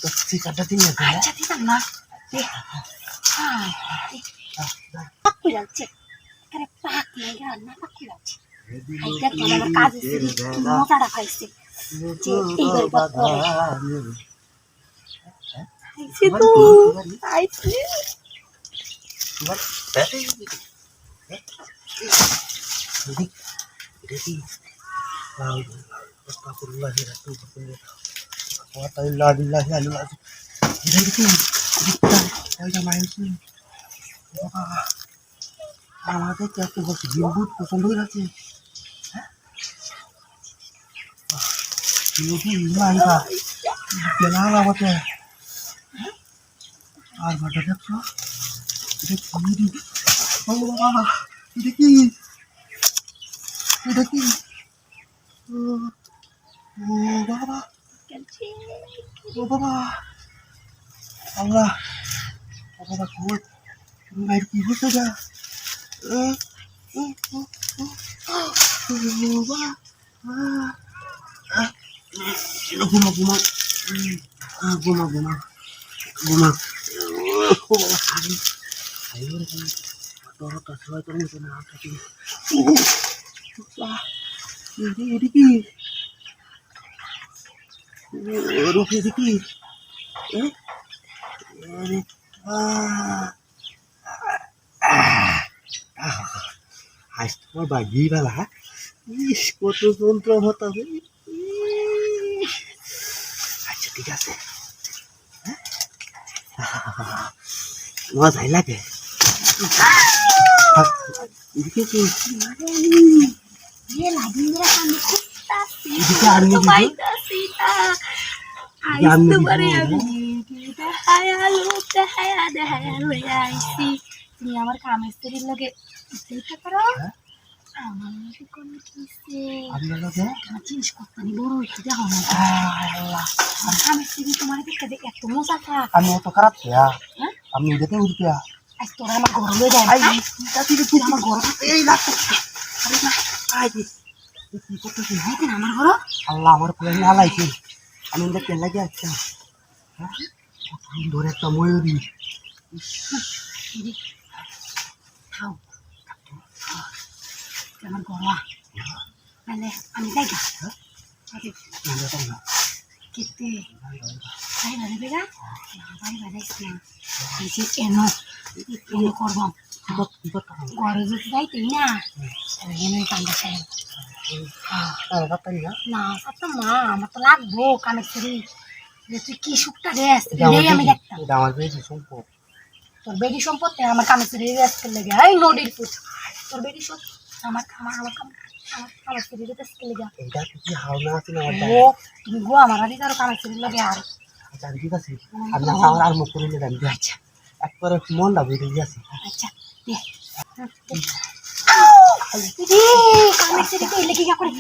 তো সিগারেটটা দিন না আচ্ছা দিতাম না পাক করে যাচ্ছে এখানে পাক নাই না পাক করে যাচ্ছে এইটা কেন আমার কাজ মজাটা পাইছে যে এইবার পথ করে আইছে তো আইছে আমাদের এত বছর জিম্বুত পছন্দ হয়ে যাচ্ছে আমাকে আর বাটা দেখছো এটা কি এটা কি ও বাবা ও বাবা আল্লাহ ও বাবা ভূত বাইরে কি হচ্ছে যা ঘুমা ঘুমা ঘুমা ঘুমা ঘুমা ডরটা সবাই তো নিচে না থাকি এদিকে রুখে এদিকে আজ তোমার বাগিয়ে বেলা ইস কত যন্ত্র হতে হবে আচ্ছা ঠিক আছে মজাই লাগে এদিকে কি তুমি আমার কামের স্ত্রীর লগে করো আমার জিনিস করতে বড় হচ্ছে দেখো না কামের স্ত্রী তোমার এত মজা থাক আমি অত খারাপ আমি যেতে উঠতে আজ তোরা আমার ঘর হয়ে যায় আমার ঘর এই লাগতো কি করতেছি আমার ঘর আল্লাহ আমার প্লেন হালাইছে আমি দেখতে লাগে আচ্ছা ধরে একটা ময়ূরী খাও আমার ঘর মানে আমি যাই গা কেতে ভাই বাড়ি বেগা ভাই বাড়াইছ না এই যে এনো এনো করবো ঘরে যদি যাইতেই না এনে কান্দা চাই না তো মা আমার তো লাগবো কানের শরী তুই কি সুখটা রেস আমি দেখতাম আমার বেশি সম্পদ তোর বেডি সম্পত্তি আমার কানের শরী রেস লেগে এই নদীর পুত তোর বেডি সব আমার আমার আমার কানের শরী রেস লেগে এটা কি হাওনা আছে না ও তুমি গো আমার আদি কারো কানের শরী লাগে আর আচ্ছা ঠিক আছে আমি আমার আর মুখ করে নিলাম আচ্ছা একবারে মনটা বেরিয়ে গেছে আচ্ছা দে কানের শরী লেগে করে